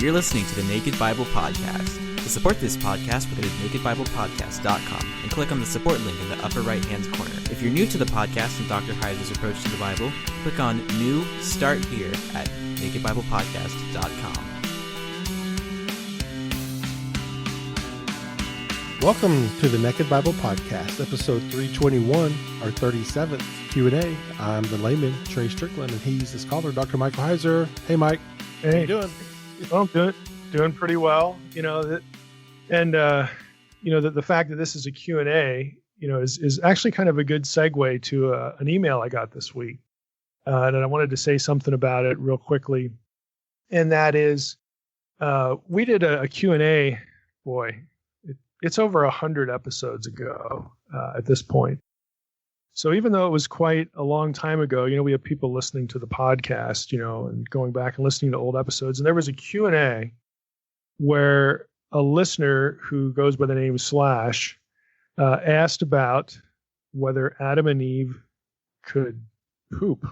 You're listening to the Naked Bible Podcast. To support this podcast, go to nakedbiblepodcast.com and click on the support link in the upper right-hand corner. If you're new to the podcast and Dr. Heiser's approach to the Bible, click on New Start Here at nakedbiblepodcast.com. Welcome to the Naked Bible Podcast, episode 321, our 37th Q&A. I'm the layman, Trey Strickland, and he's the scholar, Dr. Michael Heiser. Hey, Mike. Hey. How you doing? Well, I'm doing pretty well. The fact that this is a Q&A, is actually kind of a good segue to an email I got this week. And I wanted to say something about it real quickly. And that is, we did a Q&A, it's over 100 episodes ago at this point. So even though it was quite a long time ago, we have people listening to the podcast, and going back and listening to old episodes. And there was a Q&A where a listener who goes by the name Slash asked about whether Adam and Eve could poop.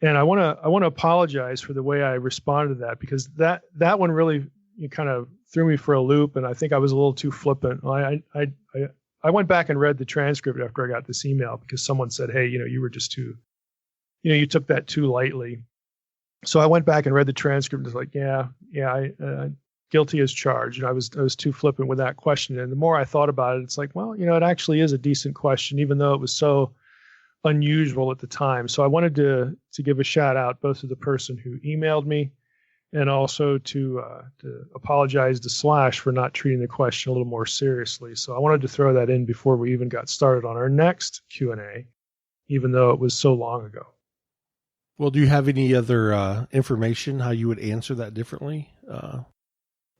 And I want to apologize for the way I responded to that, because that one really kind of threw me for a loop, and I think I was a little too flippant. I went back and read the transcript after I got this email, because someone said, hey, you were just too, you took that too lightly. So I went back and read the transcript and was like, I guilty as charged. I was too flippant with that question. And the more I thought about it, it's like, well, it actually is a decent question, even though it was so unusual at the time. So I wanted to give a shout out both to the person who emailed me, and also to apologize to Slash for not treating the question a little more seriously. So I wanted to throw that in before we even got started on our next Q&A, even though it was so long ago. Well, do you have any other information how you would answer that differently?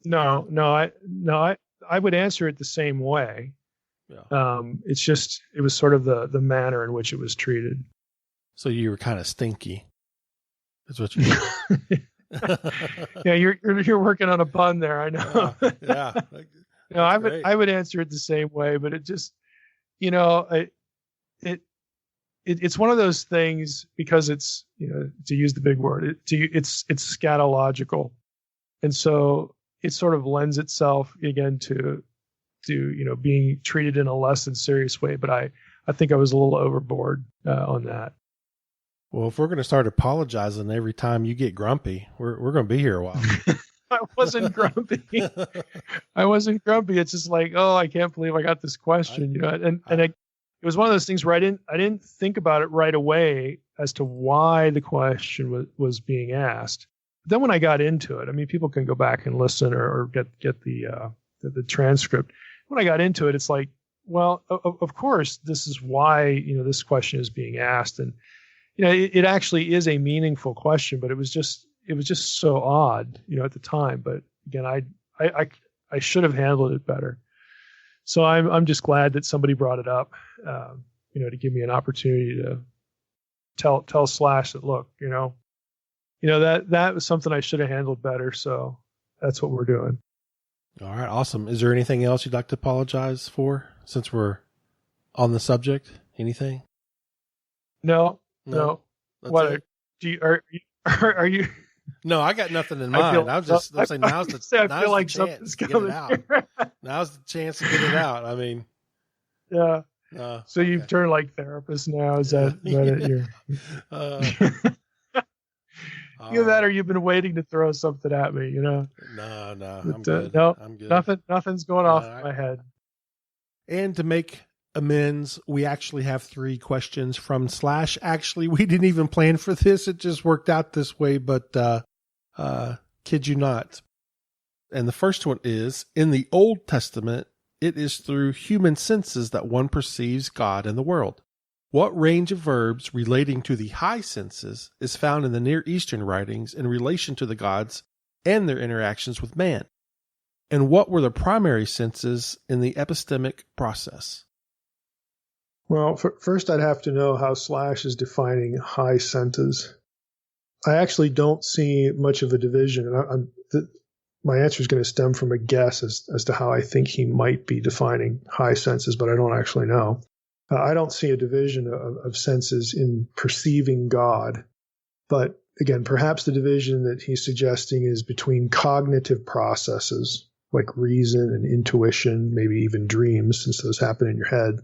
No, I would answer it the same way. Yeah. It's just, it was sort of the manner in which it was treated. So you were kind of stinky. That's what you Yeah, you're working on a pun there, I know. Yeah. I would answer it the same way, but it just, it's one of those things, because it's, to use the big word, it's scatological. And so it sort of lends itself again to being treated in a less than serious way. But I think I was a little overboard on that. Well, if we're going to start apologizing every time you get grumpy, we're going to be here a while. I wasn't grumpy. It's just like, oh, I can't believe I got this question. It was one of those things where I didn't think about it right away as to why the question was being asked. But then when I got into it, people can go back and listen or get the transcript. When I got into it, it's like, well, of course, this is why this question is being asked, and it actually is a meaningful question, but it was just so odd, at the time. But again, I should have handled it better. So I'm just glad that somebody brought it up, to give me an opportunity to tell Slash that, look, that was something I should have handled better. So that's what we're doing. All right. Awesome. Is there anything else you'd like to apologize for since we're on the subject? Anything? No. What are you? No, I got nothing in mind. I'm saying now's the chance to get it out. Now's the chance to get it out. Yeah. So you've turned like therapist now. Is that it? Either that, or you've been waiting to throw something at me. No, I'm good. No, I'm good. Nothing's going off in my head. And to make amends, we actually have 3 questions from Slash. Actually, we didn't even plan for this. It just worked out this way, but kid you not. And the first one is, in the Old Testament, it is through human senses that one perceives God and the world. What range of verbs relating to the high senses is found in the Near Eastern writings in relation to the gods and their interactions with man? And what were the primary senses in the epistemic process? Well, first I'd have to know how Slash is defining high senses. I actually don't see much of a division. My answer is going to stem from a guess as to how I think he might be defining high senses, but I don't actually know. I don't see a division of senses in perceiving God, but again, perhaps the division that he's suggesting is between cognitive processes like reason and intuition, maybe even dreams, since those happen in your head,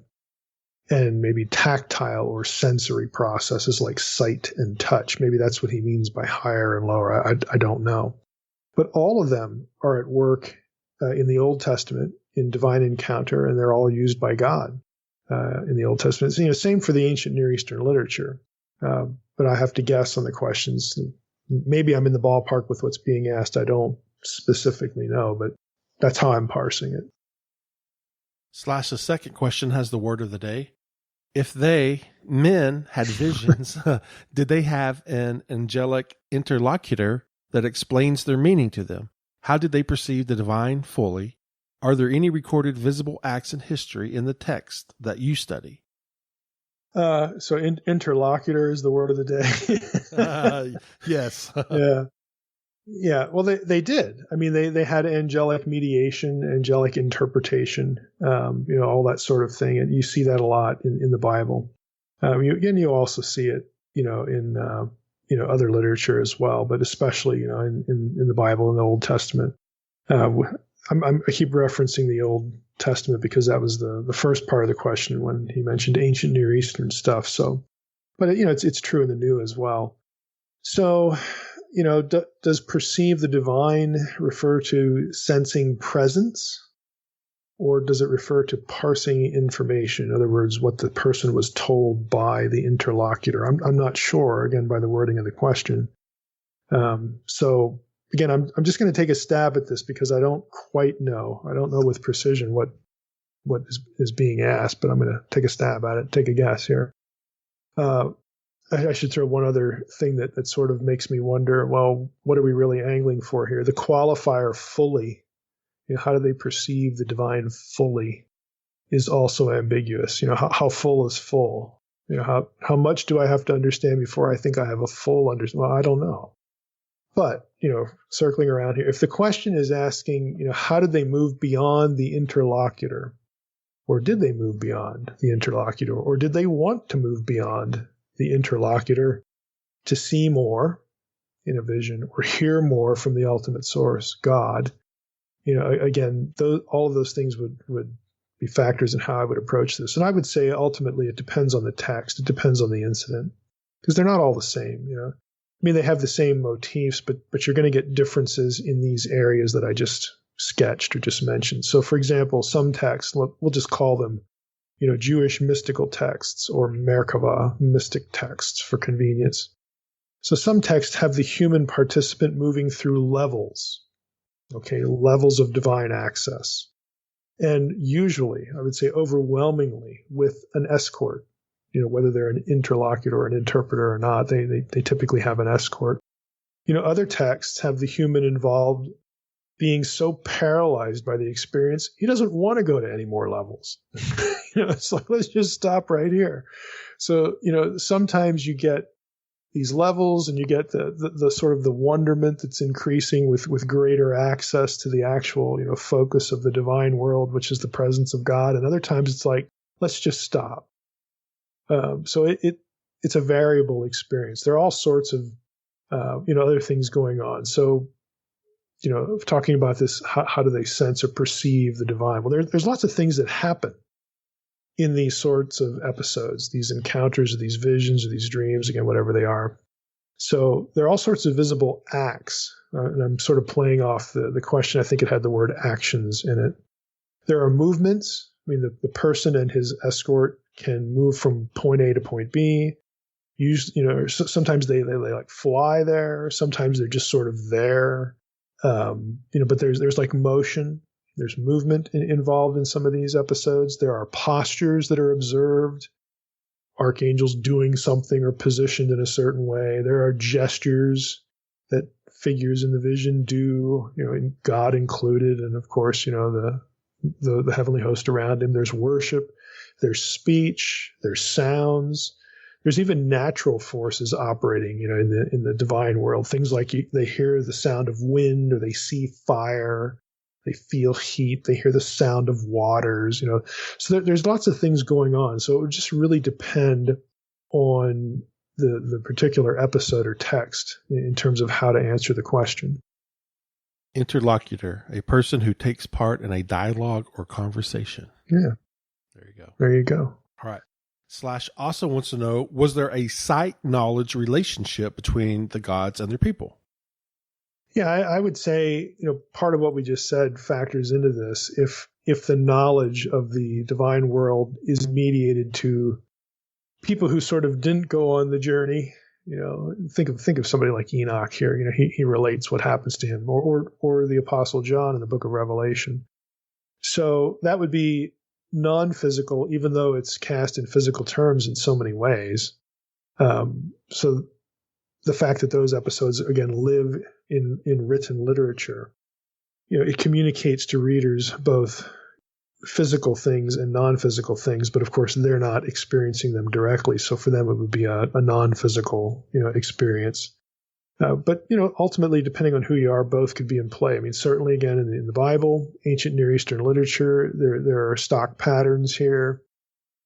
and maybe tactile or sensory processes like sight and touch. Maybe that's what he means by higher and lower. I don't know. But all of them are at work in the Old Testament in divine encounter, and they're all used by God in the Old Testament. Same for the ancient Near Eastern literature. But I have to guess on the questions. Maybe I'm in the ballpark with what's being asked. I don't specifically know, but that's how I'm parsing it. The second question has the word of the day. If men, had visions, did they have an angelic interlocutor that explains their meaning to them? How did they perceive the divine fully? Are there any recorded visible acts in history in the text that you study? Interlocutor is the word of the day. Yes. Yeah. Yeah. Well, they did. I mean, they had angelic mediation, angelic interpretation, all that sort of thing. And you see that a lot in the Bible. You also see it, in other literature as well, but especially, in the Bible, in the Old Testament. I keep referencing the Old Testament because that was the first part of the question when he mentioned ancient Near Eastern stuff. So, but it's true in the New as well. So, does perceive the divine refer to sensing presence, or does it refer to parsing information? In other words, what the person was told by the interlocutor. I'm not sure, again, by the wording of the question. So again, I'm just going to take a stab at this because I don't quite know. I don't know with precision what is being asked, but I'm going to take a stab at it, take a guess here. I should throw one other thing that sort of makes me wonder, well, what are we really angling for here? The qualifier fully, how do they perceive the divine fully, is also ambiguous. How full is full? How much do I have to understand before I think I have a full understanding? Well, I don't know. But, circling around here, if the question is asking, how did they move beyond the interlocutor? Or did they move beyond the interlocutor? Or did they want to move beyond the interlocutor to see more in a vision or hear more from the ultimate source, God? Again, all of those things would be factors in how I would approach this. And I would say ultimately it depends on the text. It depends on the incident because they're not all the same. I mean, they have the same motifs, but you're going to get differences in these areas that I just sketched or just mentioned. So, for example, some texts, we'll just call them Jewish mystical texts or Merkava, mystic texts for convenience. So some texts have the human participant moving through levels, levels of divine access. And usually, I would say overwhelmingly, with an escort, whether they're an interlocutor or an interpreter or not, they typically have an escort. Other texts have the human involved being so paralyzed by the experience, he doesn't want to go to any more levels. It's like, let's just stop right here. So, sometimes you get these levels and you get the sort of the wonderment that's increasing with greater access to the actual, focus of the divine world, which is the presence of God. And other times it's like, let's just stop. So it's a variable experience. There are all sorts of, other things going on. So, talking about this, how do they sense or perceive the divine? Well, there's lots of things that happen in these sorts of episodes, these encounters or these visions or these dreams, again, whatever they are. So there are all sorts of visible acts. And I'm sort of playing off the question. I think it had the word actions in it. There are movements. I mean, the person and his escort can move from point A to point B. Sometimes they like fly there. Sometimes they're just sort of there. But there's like motion, there's movement involved in some of these episodes. There are postures that are observed, archangels doing something or positioned in a certain way. There are gestures that figures in the vision do, God included. And of course, the heavenly host around him. There's worship, there's speech, there's sounds. There's even natural forces operating, in the divine world. Things like they hear the sound of wind, or they see fire, they feel heat, they hear the sound of waters. So there's lots of things going on. So it would just really depend on the particular episode or text in terms of how to answer the question. Interlocutor, a person who takes part in a dialogue or conversation. Yeah. There you go. There you go. All right. Slash also wants to know, was there a sight knowledge relationship between the gods and their people? Yeah, I would say, part of what we just said factors into this. If the knowledge of the divine world is mediated to people who sort of didn't go on the journey, think of somebody like Enoch here. He relates what happens to him, or the Apostle John in the book of Revelation. So that would be non-physical, even though it's cast in physical terms in so many ways. So the fact that those episodes, again, live in written literature, it communicates to readers both physical things and non-physical things, but of course they're not experiencing them directly. So for them, it would be a non-physical, experience. But ultimately, depending on who you are, both could be in play. I mean, certainly, again, in the Bible, ancient Near Eastern literature, there are stock patterns here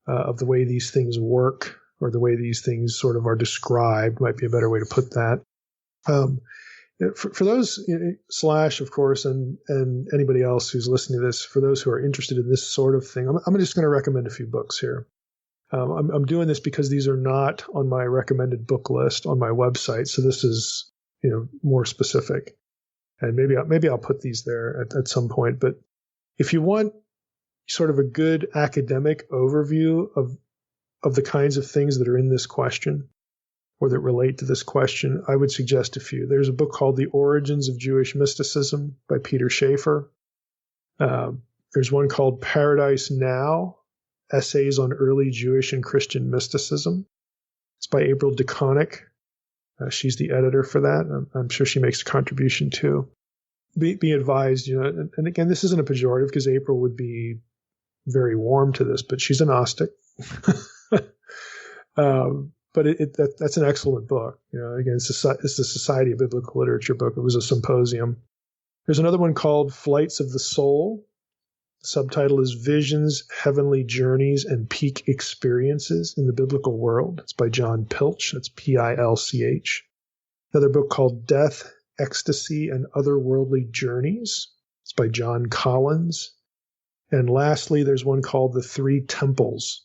of the way these things work, or the way these things sort of are described, might be a better way to put that. For those, Slash, of course, and anybody else who's listening to this, for those who are interested in this sort of thing, I'm just going to recommend a few books here. I'm doing this because these are not on my recommended book list on my website, so this is more specific. And maybe I'll put these there at some point. But if you want sort of a good academic overview of the kinds of things that are in this question, or that relate to this question, I would suggest a few. There's a book called The Origins of Jewish Mysticism by Peter Schaeffer. There's one called Paradise Now, Essays on Early Jewish and Christian Mysticism. It's by April DeConnick. She's the editor for that. I'm sure she makes a contribution too. Be advised, and again, this isn't a pejorative because April would be very warm to this, but she's a Gnostic. But that's an excellent book. Again, it's the Society of Biblical Literature book. It was a symposium. There's another one called Flights of the Soul. The subtitle is Visions, Heavenly Journeys, and Peak Experiences in the Biblical World. It's by John Pilch. That's Pilch. Another book called Death, Ecstasy, and Otherworldly Journeys. It's by John Collins. And lastly, there's one called The Three Temples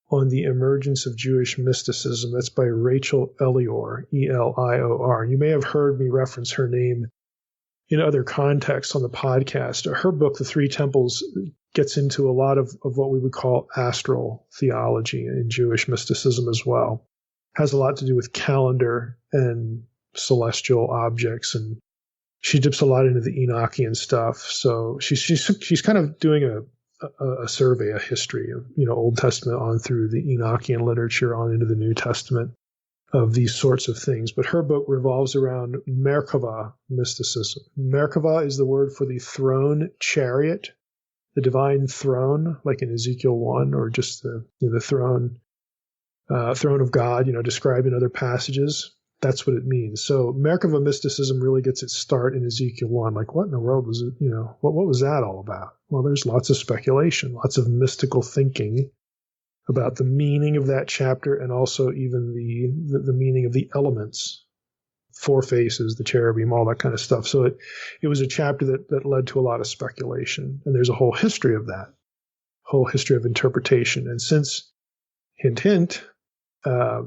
on the Emergence of Jewish Mysticism. That's by Rachel Elior, Elior. You may have heard me reference her name in other contexts on the podcast. Her book, The Three Temples, gets into a lot of what we would call astral theology in Jewish mysticism as well. Has a lot to do with calendar and celestial objects, and she dips a lot into the Enochian stuff. So she's kind of doing a survey, a history of Old Testament on through the Enochian literature on into the New Testament of these sorts of things. But her book revolves around Merkava mysticism. Merkava is the word for the throne chariot, the divine throne, like in Ezekiel 1, or just the throne of God, described in other passages. That's what it means. So Merkava mysticism really gets its start in Ezekiel 1. Like, what in the world was it? What was that all about? Well, there's lots of speculation, lots of mystical thinking about the meaning of that chapter, and also even the meaning of the elements, four faces, the cherubim, all that kind of stuff. So it was a chapter that led to a lot of speculation. And there's a whole history of that, whole history of interpretation. And since, hint, hint,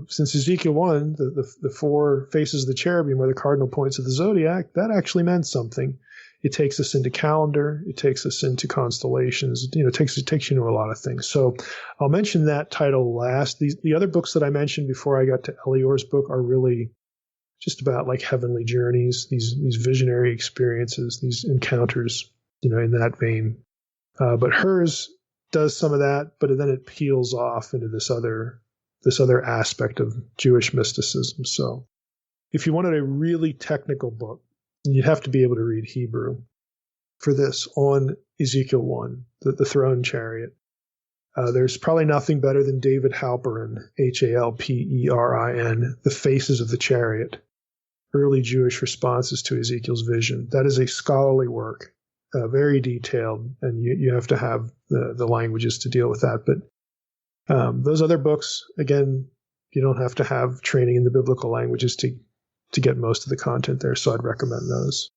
since Ezekiel 1, the four faces of the cherubim are the cardinal points of the zodiac, that actually meant something. It takes us into calendar. It takes us into constellations. It takes you into a lot of things. So I'll mention that title last. The other books that I mentioned before I got to Elior's book are really just about like heavenly journeys, these visionary experiences, these encounters, in that vein. But hers does some of that, but then it peels off into this other aspect of Jewish mysticism. So if you wanted a really technical book, you'd have to be able to read Hebrew for this on Ezekiel 1, the throne chariot. There's probably nothing better than David Halperin, Halperin, The Faces of the Chariot, Early Jewish Responses to Ezekiel's Vision. That is a scholarly work, very detailed, and you have to have the languages to deal with that. But those other books, again, You don't have to have training in the biblical languages to get most of the content there. So I'd recommend those.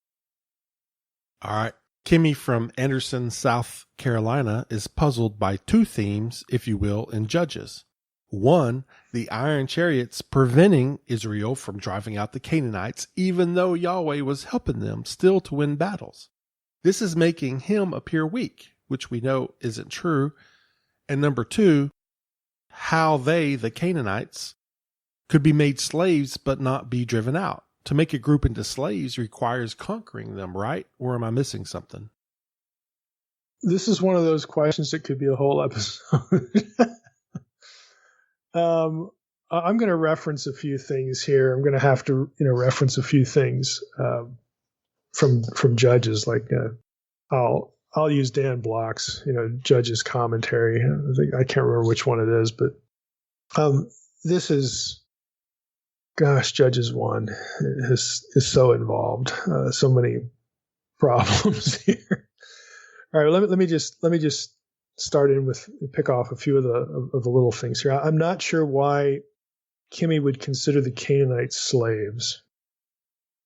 All right. Kimmy from Anderson, South Carolina is puzzled by two themes, if you will, in Judges. One, the iron chariots preventing Israel from driving out the Canaanites, even though Yahweh was helping them still to win battles. This is making him appear weak, which we know isn't true. And number two, how they, the Canaanites, could be made slaves but not be driven out. To make a group into slaves requires conquering them, right? Or am I missing something? This is one of those questions that could be a whole episode. I'm going to reference a few things here. I'm going to have to, reference a few things from Judges. Like I'll use Dan Block's, Judges commentary. I can't remember which one it is, but this is, gosh, Judges 1 is so involved. So many problems here. All right, let me just start in with pick off a few of the little things here. I'm not sure why Kimmy would consider the Canaanites slaves.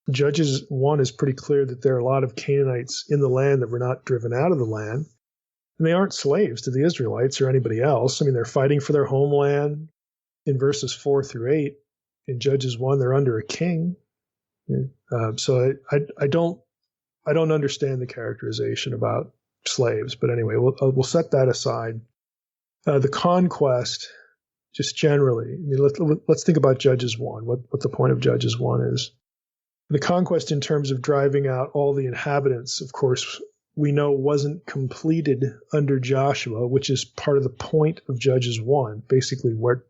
Judges 1 is pretty clear that there are a lot of Canaanites in the land that were not driven out of the land. And they aren't slaves to the Israelites or anybody else. I mean, they're fighting for their homeland. In verses 4 through 8, in Judges 1, they're under a king. So I don't understand the characterization about slaves. But anyway, we'll set that aside. The conquest, just generally, I mean, let's think about Judges 1, what the point of Judges 1 is. The conquest in terms of driving out all the inhabitants, of course, we know wasn't completed under Joshua, which is part of the point of Judges 1, basically where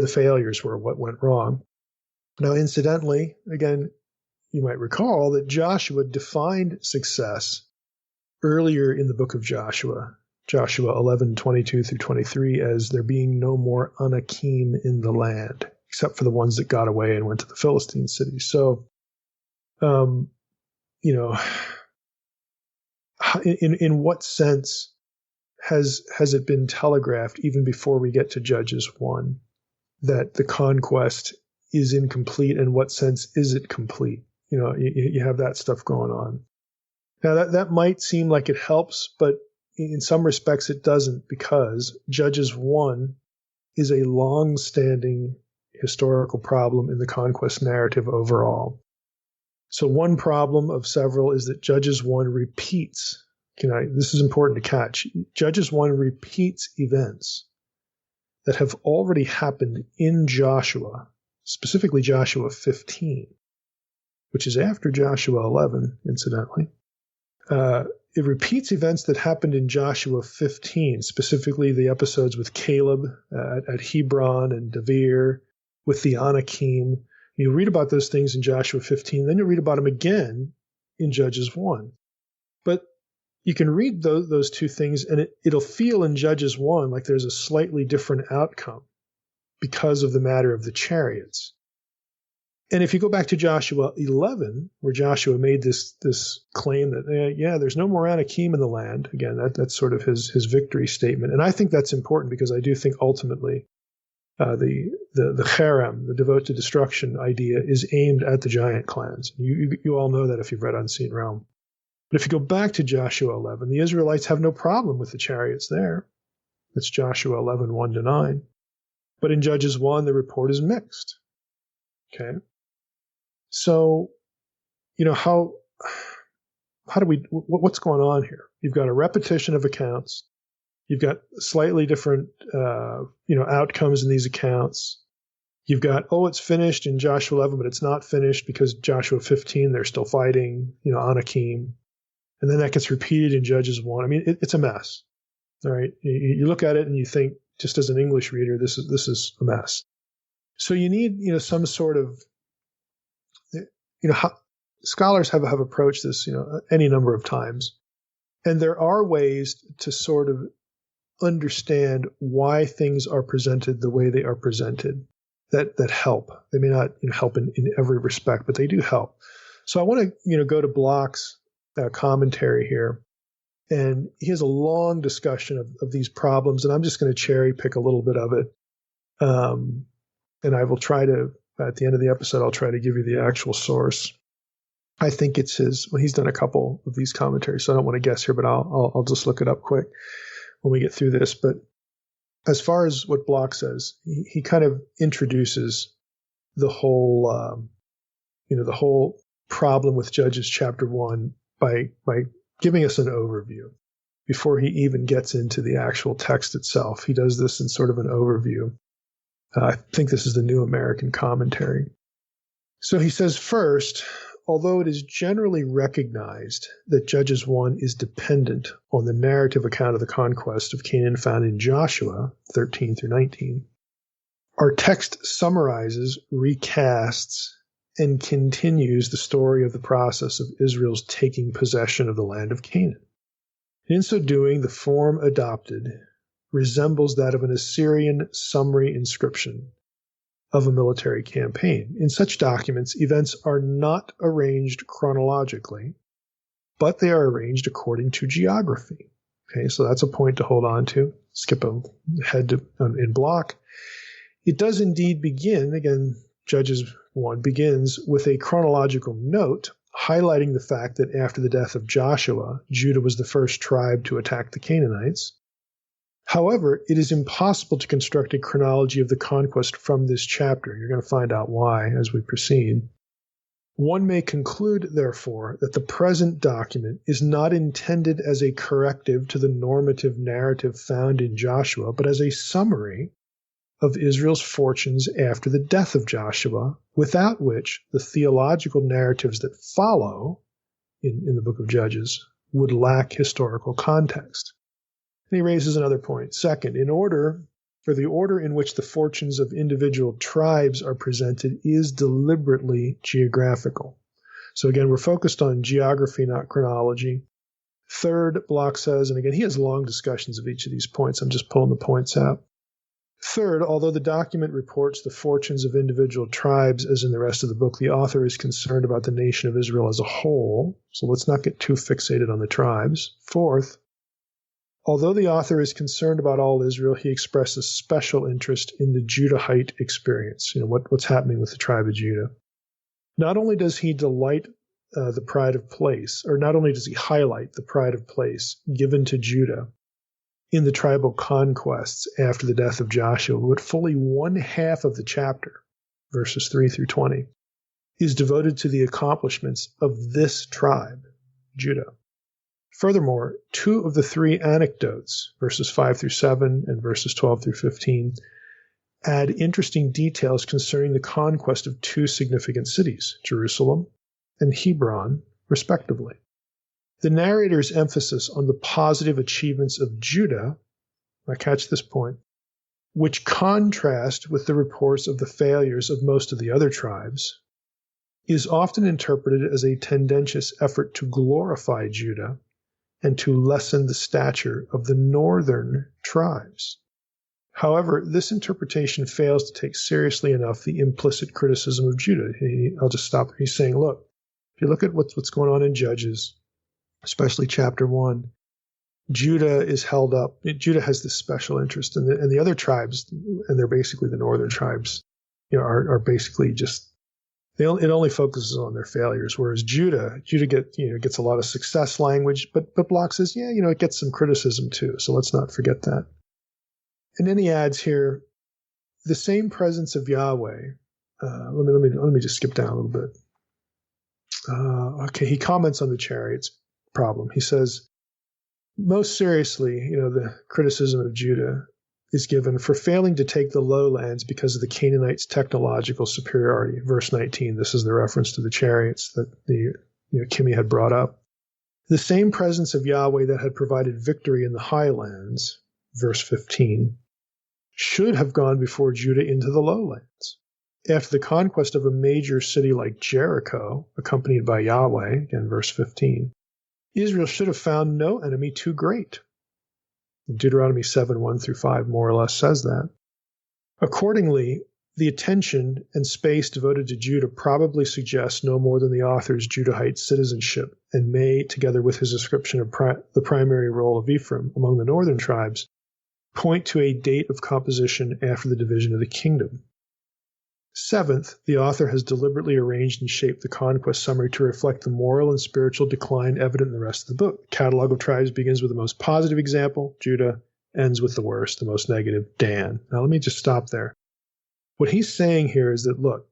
the failures were, what went wrong. Now, incidentally, again, you might recall that Joshua defined success earlier in the book of Joshua 11:22 through 23, as there being no more Anakim in the land, except for the ones that got away and went to the Philistine cities. So, in what sense has it been telegraphed even before we get to Judges 1 that the conquest is incomplete? In what sense is it complete? You have that stuff going on. Now that might seem like it helps, but in some respects it doesn't, because Judges 1 is a long-standing historical problem in the conquest narrative overall. So one problem of several is that Judges 1 repeats. This is important to catch. Judges 1 repeats events that have already happened in Joshua, specifically Joshua 15, which is after Joshua 11, incidentally. It repeats events that happened in Joshua 15, specifically the episodes with Caleb at Hebron and Devere, with the Anakim. You read about those things in Joshua 15, then you read about them again in Judges 1. But you can read those two things, and it'll feel in Judges 1 like there's a slightly different outcome because of the matter of the chariots. And if you go back to Joshua 11, where Joshua made this claim that, there's no more Anakim in the land, again, that's sort of his victory statement. And I think that's important, because I do think ultimately the cherem, the devote to destruction idea, is aimed at the giant clans. You all know that if you've read Unseen Realm. But if you go back to Joshua 11, the Israelites have no problem with the chariots there. That's Joshua 11, 1-9. But in Judges 1, the report is mixed. Okay? So, how do what's going on here? You've got a repetition of accounts. You've got slightly different, outcomes in these accounts. You've got, it's finished in Joshua 11, but it's not finished because Joshua 15, they're still fighting, Anakim. And then that gets repeated in Judges 1. I mean, it's a mess. All right. You look at it and you think, just as an English reader, this is a mess. So you need, some sort of, how scholars have approached this, any number of times. And there are ways to sort of understand why things are presented the way they are presented that help. They may not help in every respect, but they do help. So I want to, go to Block's commentary here. And he has a long discussion of these problems, and I'm just going to cherry pick a little bit of it. and I will try to, at the end of the episode, I'll try to give you the actual source. I think it's he's done a couple of these commentaries, so I don't want to guess here, but I'll just look it up quick when we get through this. But as far as what Block says, he kind of introduces the whole, the whole problem with Judges chapter 1 by giving us an overview before he even gets into the actual text itself. He does this in sort of an overview. I think this is the New American Commentary. So he says, first, although it is generally recognized that Judges 1 is dependent on the narrative account of the conquest of Canaan found in Joshua 13 through 19, our text summarizes, recasts, and continues the story of the process of Israel's taking possession of the land of Canaan. In so doing, the form adopted resembles that of an Assyrian summary inscription of a military campaign. In such documents, events are not arranged chronologically, but they are arranged according to geography. Okay, so that's a point to hold on to. Skip ahead in Block. It does indeed begin, again, Judges 1 begins with a chronological note highlighting the fact that after the death of Joshua, Judah was the first tribe to attack the Canaanites. However, it is impossible to construct a chronology of the conquest from this chapter. You're going to find out why as we proceed. One may conclude, therefore, that the present document is not intended as a corrective to the normative narrative found in Joshua, but as a summary of Israel's fortunes after the death of Joshua, without which the theological narratives that follow in the book of Judges would lack historical context. And he raises another point. Second, the order in which the fortunes of individual tribes are presented is deliberately geographical. So again, we're focused on geography, not chronology. Third, Block says, and again, he has long discussions of each of these points. I'm just pulling the points out. Third, although the document reports the fortunes of individual tribes, as in the rest of the book, the author is concerned about the nation of Israel as a whole. So let's not get too fixated on the tribes. Fourth, although the author is concerned about all Israel, he expresses special interest in the Judahite experience, what's happening with the tribe of Judah. Not only does he delight the pride of place, or not only does he highlight the pride of place given to Judah in the tribal conquests after the death of Joshua, but fully one half of the chapter, verses 3 through 20, is devoted to the accomplishments of this tribe, Judah. Furthermore, 2 of the 3 anecdotes, verses 5 through 7 and verses 12 through 15, add interesting details concerning the conquest of 2 significant cities, Jerusalem and Hebron, respectively. The narrator's emphasis on the positive achievements of Judah, now catch this point, which contrast with the reports of the failures of most of the other tribes, is often interpreted as a tendentious effort to glorify Judah and to lessen the stature of the northern tribes. However, this interpretation fails to take seriously enough the implicit criticism of Judah. I'll just stop there. He's saying, look, if you look at what's going on in Judges, especially chapter 1, Judah is held up. Judah has this special interest, and the other tribes, and they're basically the northern tribes, are basically just, it only focuses on their failures, whereas Judah gets a lot of success language, but Block says, it gets some criticism too, so let's not forget that. And then he adds here, the same presence of Yahweh. Let me just skip down a little bit. Okay, he comments on the chariots problem. He says, most seriously, the criticism of Judah is given for failing to take the lowlands because of the Canaanites' technological superiority. Verse 19, this is the reference to the chariots that Kimmy had brought up. The same presence of Yahweh that had provided victory in the highlands, verse 15, should have gone before Judah into the lowlands. After the conquest of a major city like Jericho, accompanied by Yahweh, again, verse 15, Israel should have found no enemy too great. Deuteronomy 7:1-5 more or less says that. Accordingly, the attention and space devoted to Judah probably suggests no more than the author's Judahite citizenship, and may, together with his description of the primary role of Ephraim among the northern tribes, point to a date of composition after the division of the kingdom. Seventh, the author has deliberately arranged and shaped the conquest summary to reflect the moral and spiritual decline evident in the rest of the book. The catalog of tribes begins with the most positive example, Judah, ends with the worst, the most negative, Dan. Now let me just stop there. What he's saying here is that, look,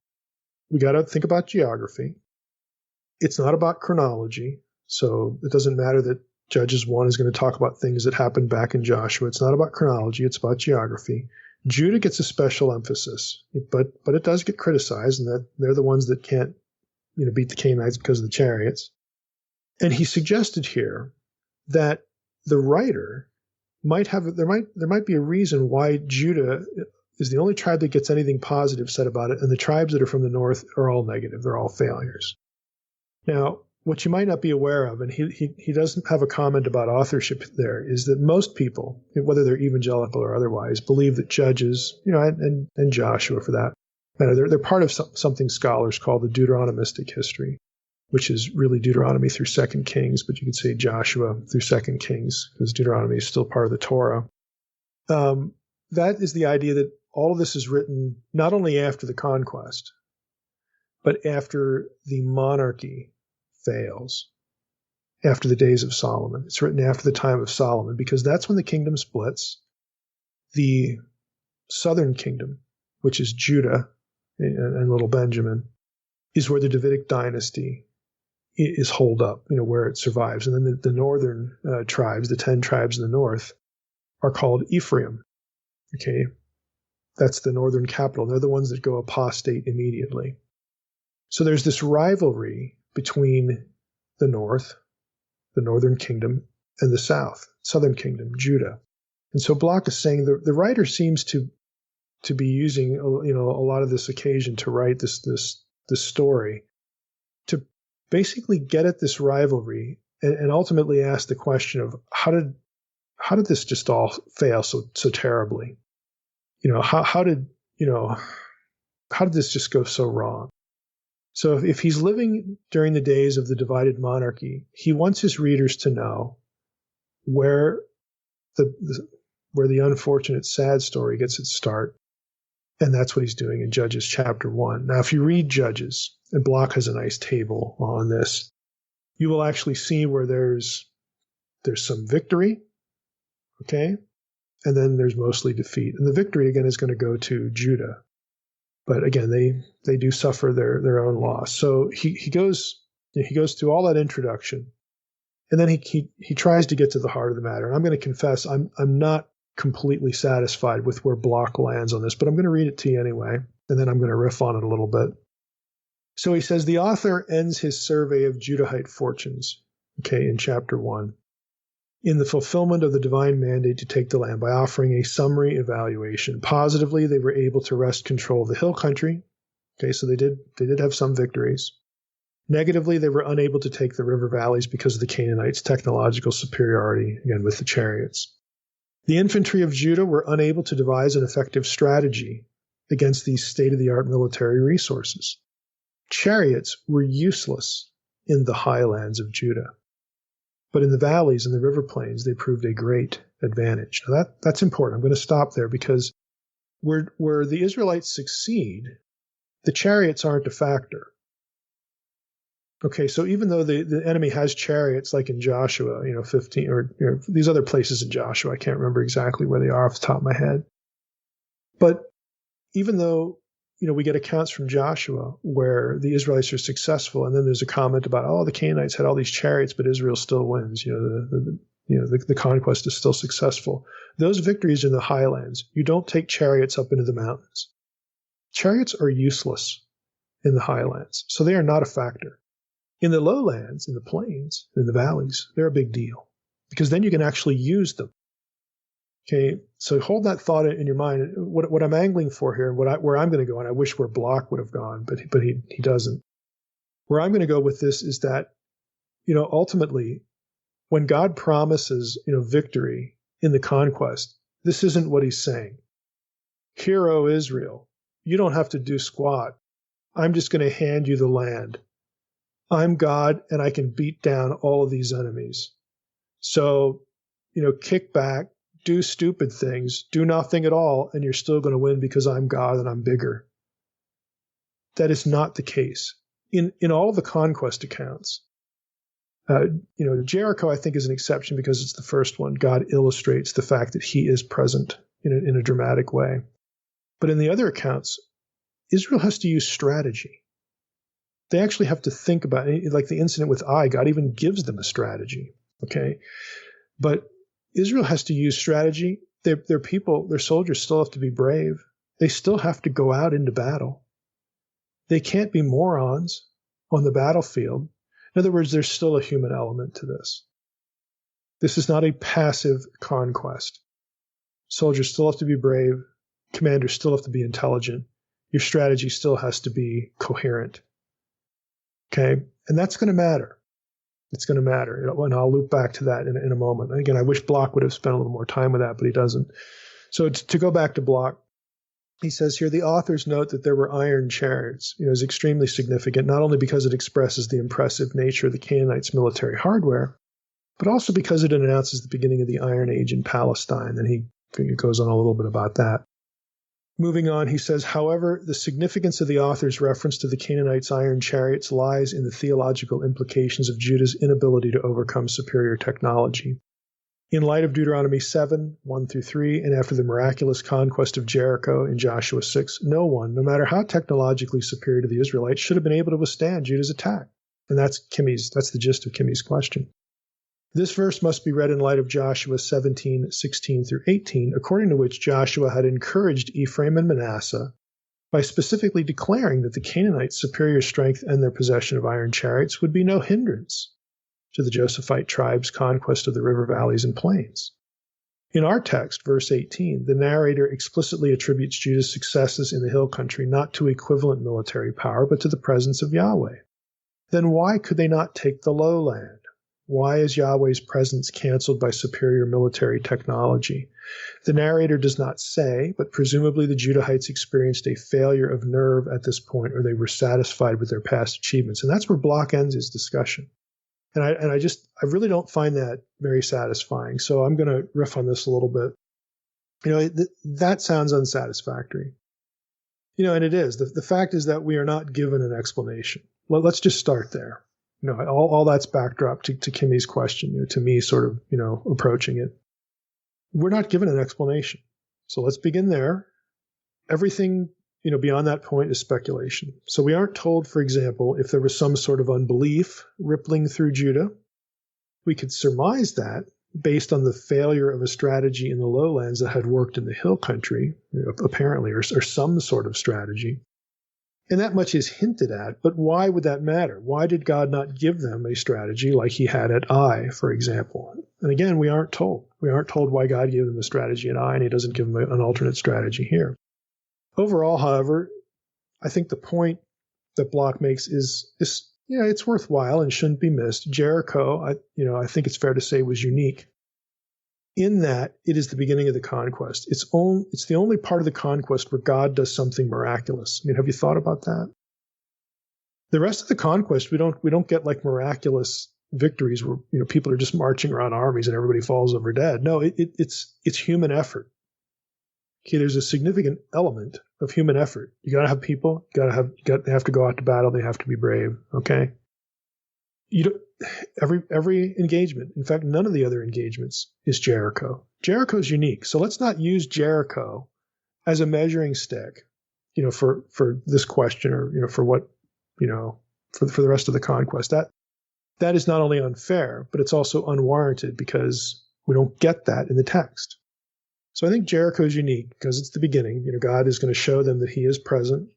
we got to think about geography. It's not about chronology, so it doesn't matter that Judges 1 is going to talk about things that happened back in Joshua. It's not about chronology, it's about geography. Judah gets a special emphasis, but it does get criticized, and that they're the ones that can't, beat the Canaanites because of the chariots. And he suggested here that the writer might have there might be a reason why Judah is the only tribe that gets anything positive said about it, and the tribes that are from the north are all negative. They're all failures. Now, what you might not be aware of, and he doesn't have a comment about authorship there, is that most people, whether they're evangelical or otherwise, believe that Judges, and Joshua for that matter, they're part of something scholars call the Deuteronomistic history, which is really Deuteronomy through 2 Kings, but you could say Joshua through 2 Kings, because Deuteronomy is still part of the Torah. That is the idea that all of this is written not only after the conquest, but after the monarchy fails, after the days of Solomon. It's written after the time of Solomon, because that's when the kingdom splits. The southern kingdom, which is Judah and little Benjamin, is where the Davidic dynasty is holed up, where it survives. And then the northern tribes, the 10 tribes in the north, are called Ephraim. Okay, that's the northern capital. They're the ones that go apostate immediately. So there's this rivalry between the north, the northern kingdom, and the south, southern kingdom, Judah. And so Bloch is saying the writer seems to be using a lot of this occasion to write this story to basically get at this rivalry and ultimately ask the question of how did this just all fail so terribly? How did this just go so wrong? So if he's living during the days of the divided monarchy, he wants his readers to know where the unfortunate, sad story gets its start. And that's what he's doing in Judges chapter 1. Now, if you read Judges, and Bloch has a nice table on this, you will actually see where there's some victory, okay? And then there's mostly defeat. And the victory, again, is going to go to Judah. But again, they do suffer their own loss. So he goes through all that introduction, and then he tries to get to the heart of the matter. And I'm going to confess, I'm not completely satisfied with where Bloch lands on this, but I'm going to read it to you anyway, and then I'm going to riff on it a little bit. So he says, the author ends his survey of Judahite fortunes, okay, in chapter 1, in the fulfillment of the divine mandate to take the land by offering a summary evaluation. Positively, they were able to wrest control of the hill country. Okay, so they did have some victories. Negatively, they were unable to take the river valleys because of the Canaanites' technological superiority, again, with the chariots. The infantry of Judah were unable to devise an effective strategy against these state-of-the-art military resources. Chariots were useless in the highlands of Judah. But in the valleys and the river plains, they proved a great advantage. Now that's important. I'm going to stop there because where the Israelites succeed, the chariots aren't a factor. Okay, so even though the enemy has chariots, like in Joshua, 15, or these other places in Joshua, I can't remember exactly where they are off the top of my head. But even though we get accounts from Joshua where the Israelites are successful, and then there's a comment about, the Canaanites had all these chariots, but Israel still wins. The conquest is still successful. Those victories in the highlands, you don't take chariots up into the mountains. Chariots are useless in the highlands, so they are not a factor. In the lowlands, in the plains, in the valleys, they're a big deal because then you can actually use them. Okay, so hold that thought in your mind. What I'm angling for here, and where I'm going to go, and I wish where Bloch would have gone, but he doesn't. Where I'm going to go with this is that, ultimately, when God promises, victory in the conquest, this isn't what he's saying. Hear, O Israel, you don't have to do squat. I'm just going to hand you the land. I'm God, and I can beat down all of these enemies. So, kick back, do stupid things, do nothing at all, and you're still going to win because I'm God and I'm bigger. that is not the case. In all of the conquest accounts, Jericho, I think, is an exception because it's the first one. God illustrates the fact that he is present in a dramatic way. But in the other accounts, Israel has to use strategy. They actually have to think about it. Like the incident with Ai, God even gives them a strategy. Okay. But Israel has to use strategy. Their people, their soldiers still have to be brave. They still have to go out into battle. They can't be morons on the battlefield. In other words, there's still a human element to this. This is not a passive conquest. Soldiers still have to be brave. Commanders still have to be intelligent. Your strategy still has to be coherent. Okay? And that's going to matter. It's going to matter. And I'll loop back to that in a moment. And again, I wish Block would have spent a little more time with that, but he doesn't. So to go back to Block, he says here, the authors note that there were iron chariots. Is extremely significant, not only because it expresses the impressive nature of the Canaanites' military hardware, but also because it announces the beginning of the Iron Age in Palestine. And he goes on a little bit about that. Moving on, he says, however, the significance of the author's reference to the Canaanites' iron chariots lies in the theological implications of Judah's inability to overcome superior technology. In light of Deuteronomy 7, 1-3, and after the miraculous conquest of Jericho in Joshua 6, no one, no matter how technologically superior to the Israelites, should have been able to withstand Judah's attack. And that's the gist of Kimmy's question. This verse must be read in light of Joshua 17, 16-18, according to which Joshua had encouraged Ephraim and Manasseh by specifically declaring that the Canaanites' superior strength and their possession of iron chariots would be no hindrance to the Josephite tribe's conquest of the river valleys and plains. In our text, verse 18, the narrator explicitly attributes Judah's successes in the hill country not to equivalent military power, but to the presence of Yahweh. Then why could they not take the lowland? Why is Yahweh's presence canceled by superior military technology? The narrator does not say, but presumably the Judahites experienced a failure of nerve at this point, or they were satisfied with their past achievements. And that's where Block ends his discussion. And I really don't find that very satisfying. So I'm going to riff on this a little bit. That sounds unsatisfactory. And it is. The fact is that we are not given an explanation. Let's just start there. All that's backdrop to Kimmy's question, to me sort of, approaching it. We're not given an explanation. So let's begin there. Everything, beyond that point is speculation. So we aren't told, for example, if there was some sort of unbelief rippling through Judah. We could surmise that based on the failure of a strategy in the lowlands that had worked in the hill country, apparently, or some sort of strategy. And that much is hinted at, but why would that matter? Why did God not give them a strategy like he had at Ai, for example? And again, we aren't told. We aren't told why God gave them a strategy at Ai, and he doesn't give them an alternate strategy here. Overall, however, I think the point that Block makes is it's worthwhile and shouldn't be missed. Jericho, I think it's fair to say, was unique in that it is the beginning of the conquest. It's the only part of the conquest where God does something miraculous. Have you thought about that? The rest of the conquest, we don't get like miraculous victories where people are just marching around armies and everybody falls over dead. No, it's human effort. Okay, there's a significant element of human effort. You got to have people. They have to go out to battle. They have to be brave. Okay. Every engagement, in fact, none of the other engagements is Jericho. Jericho's unique. So let's not use Jericho as a measuring stick, for this question or, for what, for the rest of the conquest. That is not only unfair, but it's also unwarranted because we don't get that in the text. So I think Jericho is unique because it's the beginning. God is going to show them that he is present.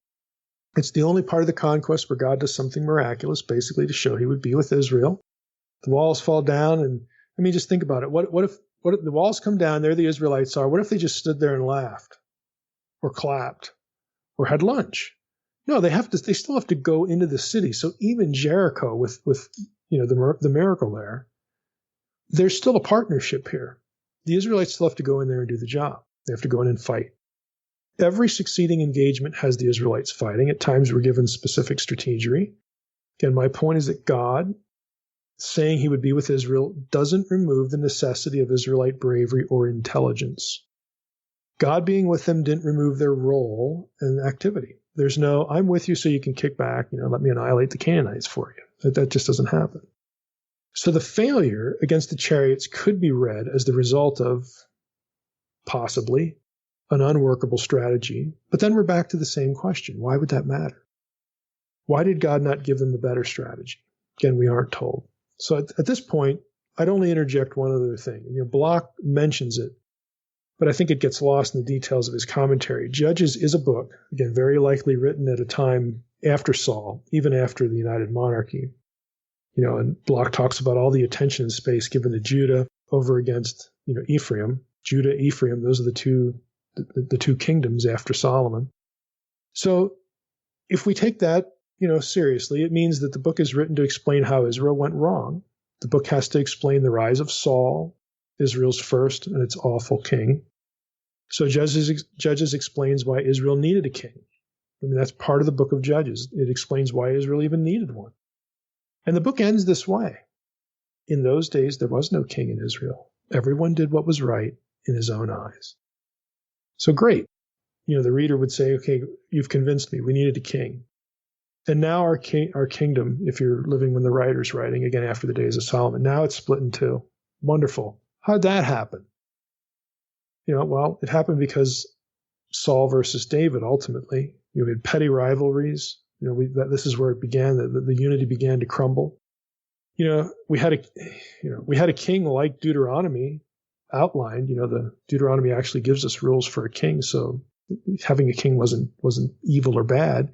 It's the only part of the conquest where God does something miraculous, basically to show he would be with Israel. The walls fall down, and just think about it. What if the walls come down, there the Israelites are. What if they just stood there and laughed or clapped or had lunch? No, they still have to go into the city. So even Jericho with the miracle there's still a partnership here. The Israelites still have to go in there and do the job. They have to go in and fight. Every succeeding engagement has the Israelites fighting. At times we're given specific strategy. Again, my point is that God, saying he would be with Israel, doesn't remove the necessity of Israelite bravery or intelligence. God being with them didn't remove their role and activity. There's no, I'm with you so you can kick back, let me annihilate the Canaanites for you. That just doesn't happen. So the failure against the chariots could be read as the result of possibly an unworkable strategy. But then we're back to the same question. Why would that matter? Why did God not give them a better strategy? Again, we aren't told. So at this point, I'd only interject one other thing. Block mentions it, but I think it gets lost in the details of his commentary. Judges is a book, again, very likely written at a time after Saul, even after the United Monarchy. And Block talks about all the attention and space given to Judah over against, Ephraim. Judah, Ephraim, those are the two kingdoms after Solomon. So if we take that, seriously, it means that the book is written to explain how Israel went wrong. The book has to explain the rise of Saul, Israel's first and its awful king. So Judges explains why Israel needed a king. That's part of the book of Judges. It explains why Israel even needed one. And the book ends this way. In those days, there was no king in Israel. Everyone did what was right in his own eyes. So great. The reader would say, okay, you've convinced me. We needed a king. And now our kingdom, if you're living when the writer's writing, again, after the days of Solomon, now it's split in two. Wonderful. How'd that happen? Well, it happened because Saul versus David, ultimately. We had petty rivalries. This is where it began. The unity began to crumble. We had a king like Deuteronomy outlined. The Deuteronomy actually gives us rules for a king. So having a king wasn't evil or bad.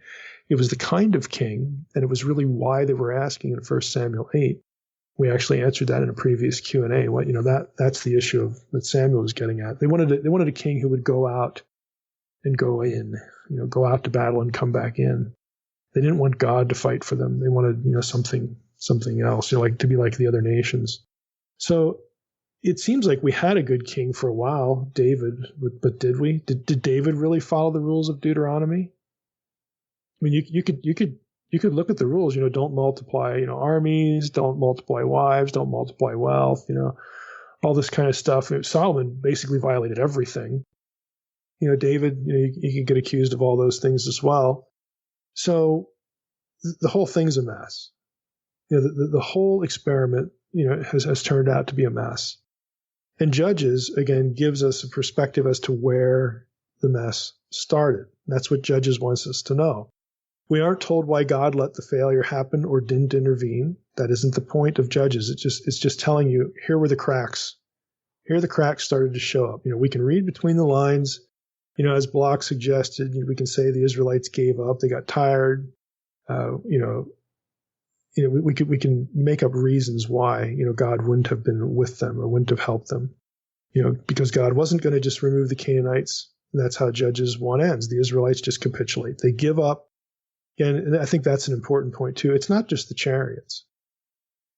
It was the kind of king, and it was really why they were asking in 1 Samuel 8. We actually answered that in a previous Q&A. That's the issue that Samuel was getting at. They wanted a king who would go out and go in, go out to battle and come back in. They didn't want God to fight for them. They wanted, something else, to be like the other nations. So it seems like we had a good king for a while, David, but did we? Did David really follow the rules of Deuteronomy? You could look at the rules, don't multiply, armies, don't multiply wives, don't multiply wealth, all this kind of stuff. Solomon basically violated everything. David, you can get accused of all those things as well. So the whole thing's a mess. The whole experiment, has turned out to be a mess. And Judges, again, gives us a perspective as to where the mess started. That's what Judges wants us to know. We aren't told why God let the failure happen or didn't intervene. That isn't the point of Judges. It's just telling you, here were the cracks. Here the cracks started to show up. We can read between the lines. As Block suggested, we can say the Israelites gave up. They got tired. We can make up reasons why, God wouldn't have been with them or wouldn't have helped them. Because God wasn't going to just remove the Canaanites. And that's how Judges 1 ends. The Israelites just capitulate. They give up. And I think that's an important point too. It's not just the chariots.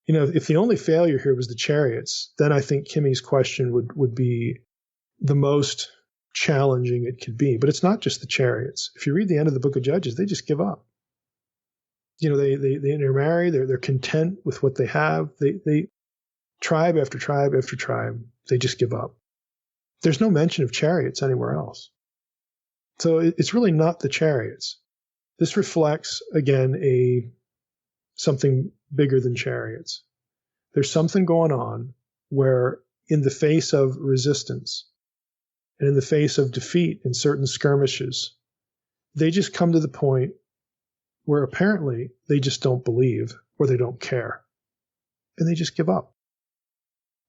If the only failure here was the chariots, then I think Kimmy's question would be the most challenging it could be. But it's not just the chariots. If you read the end of the book of Judges, they just give up. They intermarry. They're content with what they have. They tribe after tribe after tribe, they just give up. There's no mention of chariots anywhere else. So it's really not the chariots. This reflects, again, something bigger than chariots. There's something going on where in the face of resistance and in the face of defeat in certain skirmishes, they just come to the point where apparently they just don't believe or they don't care. And they just give up.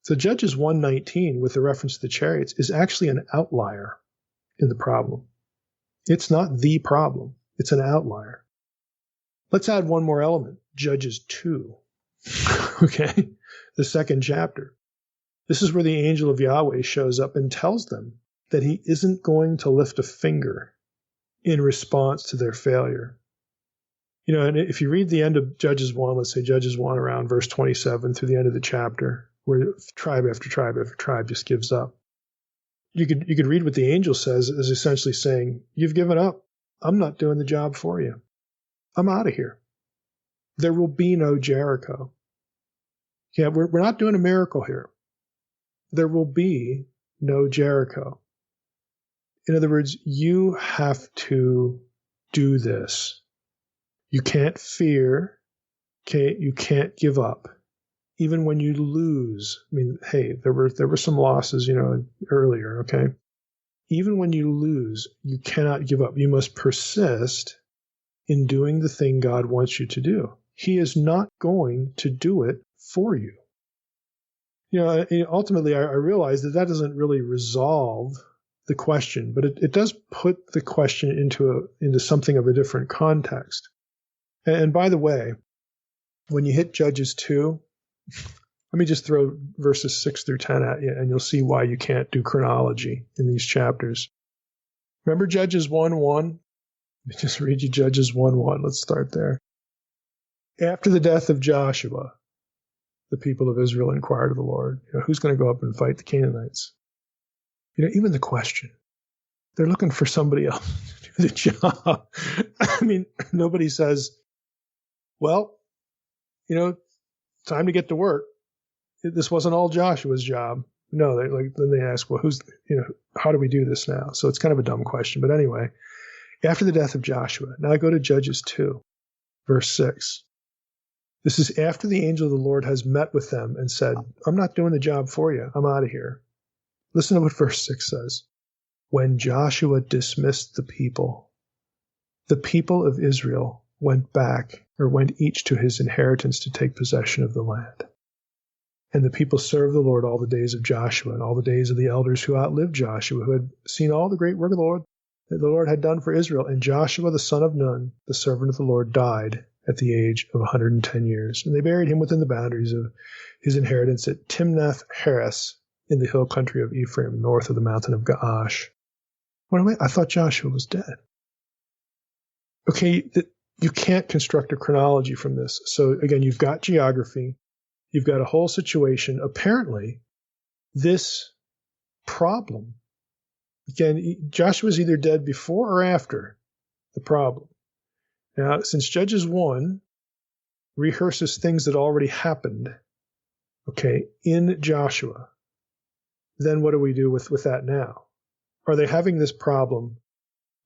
So Judges 1:19, with the reference to the chariots, is actually an outlier in the problem. It's not the problem. It's an outlier. Let's add one more element, Judges 2. Okay, the second chapter. This is where the angel of Yahweh shows up and tells them that he isn't going to lift a finger in response to their failure. And if you read the end of Judges 1, let's say Judges 1 around verse 27 through the end of the chapter, where tribe after tribe after tribe just gives up, you could read what the angel says as essentially saying, you've given up. I'm not doing the job for you. I'm out of here. There will be no Jericho. Yeah, we're not doing a miracle here. There will be no Jericho. In other words, you have to do this. You can't fear. Okay, you can't give up. Even when you lose. I mean, hey, there were some losses, earlier, okay? Even when you lose, you cannot give up. You must persist in doing the thing God wants you to do. He is not going to do it for you. Ultimately, I realize that doesn't really resolve the question, but it does put the question into something of a different context. And by the way, when you hit Judges 2, let me just throw verses 6 through 10 at you, and you'll see why you can't do chronology in these chapters. Remember Judges 1:1? Let me just read you Judges 1:1. Let's start there. After the death of Joshua, the people of Israel inquired of the Lord, who's going to go up and fight the Canaanites? Even the question, they're looking for somebody else to do the job. I mean, nobody says, well, time to get to work. This wasn't all Joshua's job. No, then they ask, well, how do we do this now? So it's kind of a dumb question. But anyway, after the death of Joshua, now I go to Judges 2, verse 6. This is after the angel of the Lord has met with them and said, I'm not doing the job for you. I'm out of here. Listen to what verse 6 says. When Joshua dismissed the people of Israel went each to his inheritance to take possession of the land. And the people served the Lord all the days of Joshua and all the days of the elders who outlived Joshua, who had seen all the great work of the Lord that the Lord had done for Israel. And Joshua, the son of Nun, the servant of the Lord, died at the age of 110 years. And they buried him within the boundaries of his inheritance at Timnath-Heres in the hill country of Ephraim, north of the mountain of Gaash. I thought Joshua was dead. Okay, you can't construct a chronology from this. So again, you've got geography. You've got a whole situation. Apparently, this problem, again, Joshua's either dead before or after the problem. Now, since Judges 1 rehearses things that already happened, okay, in Joshua, then what do we do with that now? Are they having this problem,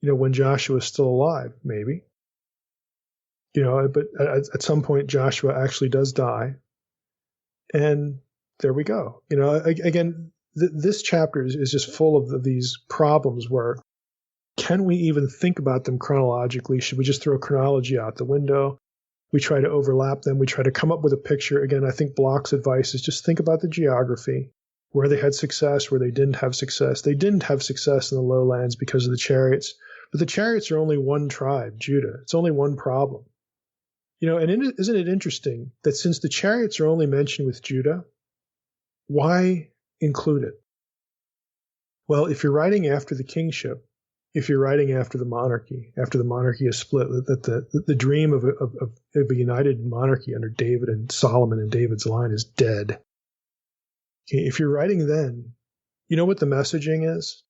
when Joshua's still alive? Maybe. But at some point, Joshua actually does die. And there we go. Again, this chapter is just full of these problems where can we even think about them chronologically? Should we just throw chronology out the window? We try to overlap them. We try to come up with a picture. Again, I think Bloch's advice is just think about the geography, where they had success, where they didn't have success. They didn't have success in the lowlands because of the chariots, but the chariots are only one tribe, Judah. It's only one problem. And isn't it interesting that since the chariots are only mentioned with Judah, why include it? Well, if you're writing after the kingship, if you're writing after the monarchy is split, that the dream of a united monarchy under David and Solomon and David's line is dead. Okay, if you're writing then, you know what the messaging is?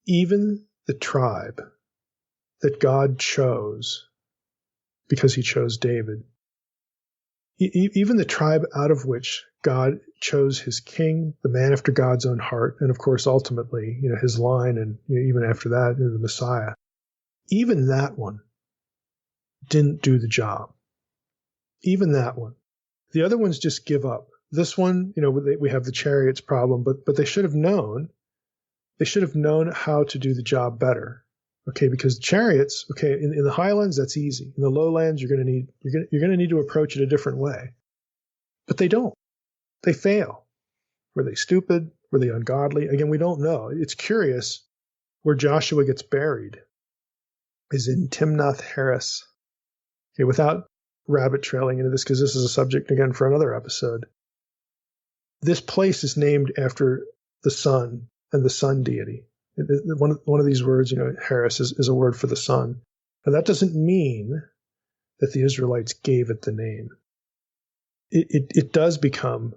Even the tribe that God chose, because he chose David, even the tribe out of which God chose his king, the man after God's own heart, and of course, ultimately, his line, and even after that, the Messiah, even that one didn't do the job. Even that one. The other ones just give up. This one, we have the chariots problem, but they should have known. They should have known how to do the job better. Okay, because chariots, okay, in the highlands, that's easy. In the lowlands, you're going to need to approach it a different way. But they don't. They fail. Were they stupid? Were they ungodly? Again, we don't know. It's curious where Joshua gets buried is in Timnath-Heres. Okay, without rabbit trailing into this, because this is a subject, again, for another episode. This place is named after the sun and the sun deity. One of these words, Heres, is a word for the sun. Now, that doesn't mean that the Israelites gave it the name. It does become,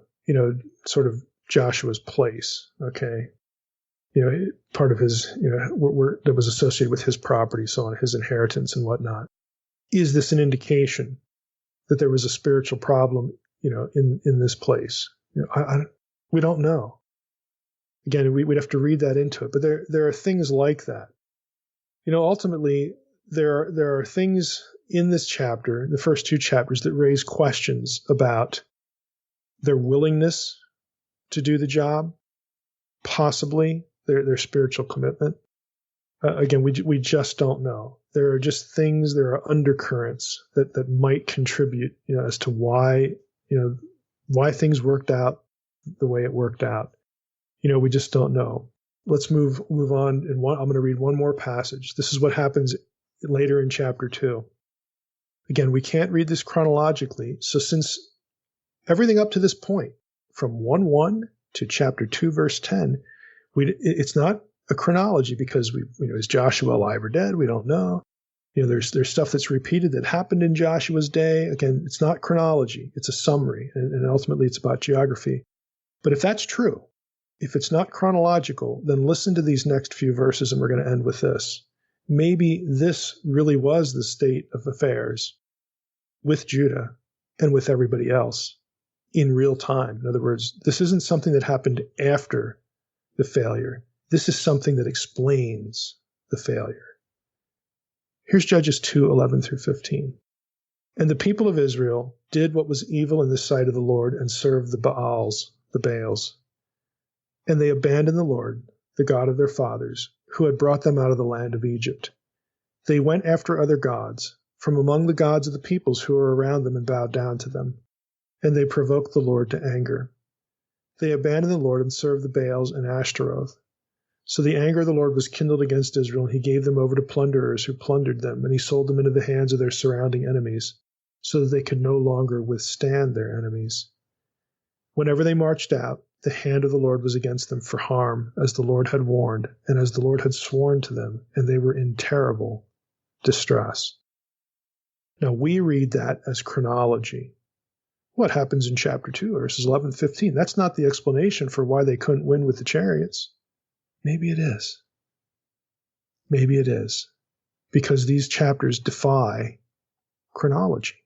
sort of Joshua's place, okay? Part of his, that was associated with his property, so on, his inheritance and whatnot. Is this an indication that there was a spiritual problem, in this place? We don't know. Again, we'd have to read that into it, but there are things like that. Ultimately, there are things in this chapter, the first two chapters, that raise questions about their willingness to do the job, possibly their spiritual commitment. Again, we just don't know. There are just things, there are undercurrents that might contribute, as to why things worked out the way it worked out. We just don't know. Let's move on. I'm going to read one more passage. This is what happens later in chapter 2. Again, we can't read this chronologically. So since everything up to this point, from 1:1 to chapter 2, verse 10, it's not a chronology, because is Joshua alive or dead? We don't know. There's stuff that's repeated that happened in Joshua's day. Again, it's not chronology. It's a summary, and ultimately it's about geography. But if that's true, if it's not chronological, then listen to these next few verses, and we're going to end with this. Maybe this really was the state of affairs with Judah and with everybody else in real time. In other words, this isn't something that happened after the failure. This is something that explains the failure. Here's Judges 2:11 through 15. And the people of Israel did what was evil in the sight of the Lord and served the Baals. And they abandoned the Lord, the God of their fathers, who had brought them out of the land of Egypt. They went after other gods, from among the gods of the peoples who were around them, and bowed down to them. And they provoked the Lord to anger. They abandoned the Lord and served the Baals and Ashtaroth. So the anger of the Lord was kindled against Israel, and he gave them over to plunderers who plundered them, and he sold them into the hands of their surrounding enemies, so that they could no longer withstand their enemies. Whenever they marched out, the hand of the Lord was against them for harm, as the Lord had warned, and as the Lord had sworn to them, and they were in terrible distress. Now we read that as chronology. What happens in chapter 2, verses 11 and 15? That's not the explanation for why they couldn't win with the chariots. Maybe it is. Maybe it is. Because these chapters defy chronology,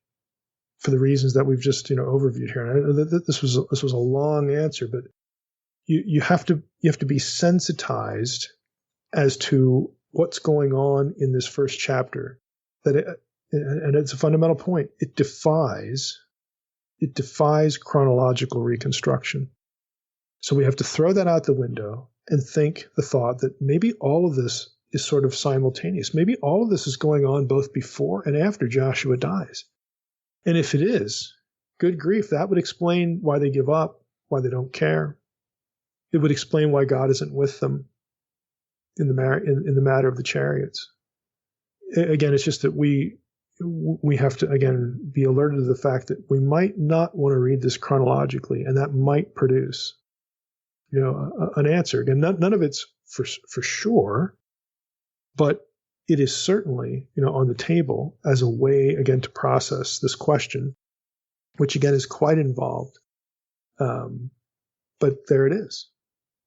for the reasons that we've just overviewed here. And I know that this was a long answer, but you have to be sensitized as to what's going on in this first chapter. And it's a fundamental point. It defies chronological reconstruction. So we have to throw that out the window and think the thought that maybe all of this is sort of simultaneous. Maybe all of this is going on both before and after Joshua dies. And if it is, good grief, that would explain why they give up, why they don't care. It would explain why God isn't with them in the matter of the chariots. Again, it's just that we have to, again, be alerted to the fact that we might not want to read this chronologically, and that might produce, an answer. Again, none of it's for sure, but it is certainly, on the table as a way, again, to process this question, which again is quite involved. But there it is.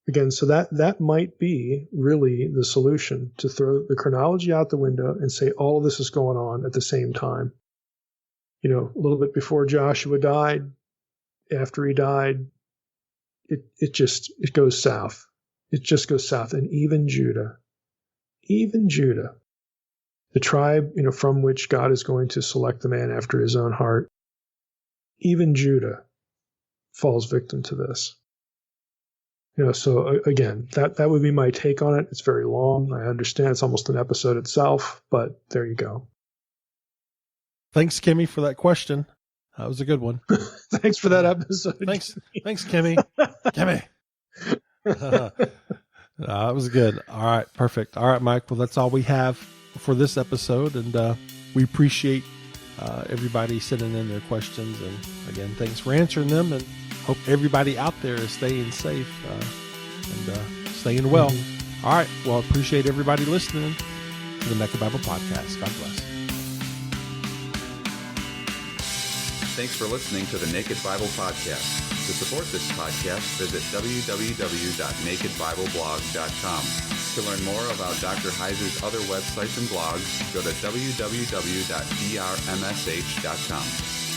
Again, so that might be really the solution, to throw the chronology out the window and say all of this is going on at the same time. A little bit before Joshua died, after he died, it goes south. It just goes south. And even Judah, the tribe, from which God is going to select the man after his own heart, even Judah falls victim to this. So again, that would be my take on it. It's very long. I understand it's almost an episode itself, but there you go. Thanks, Kimmy, for that question. That was a good one. Thanks for that episode. Thanks, Kimmy. Kimmy. That was good. All right, perfect. All right, Mike. Well, that's all we have for this episode, and we appreciate everybody sending in their questions. And again, thanks for answering them, and hope everybody out there is staying safe and staying well. Mm-hmm. All right. Well, appreciate everybody listening to the Naked Bible Podcast. God bless. Thanks for listening to the Naked Bible Podcast. To support this podcast, visit www.nakedbibleblog.com. To learn more about Dr. Heiser's other websites and blogs, go to www.drmsh.com.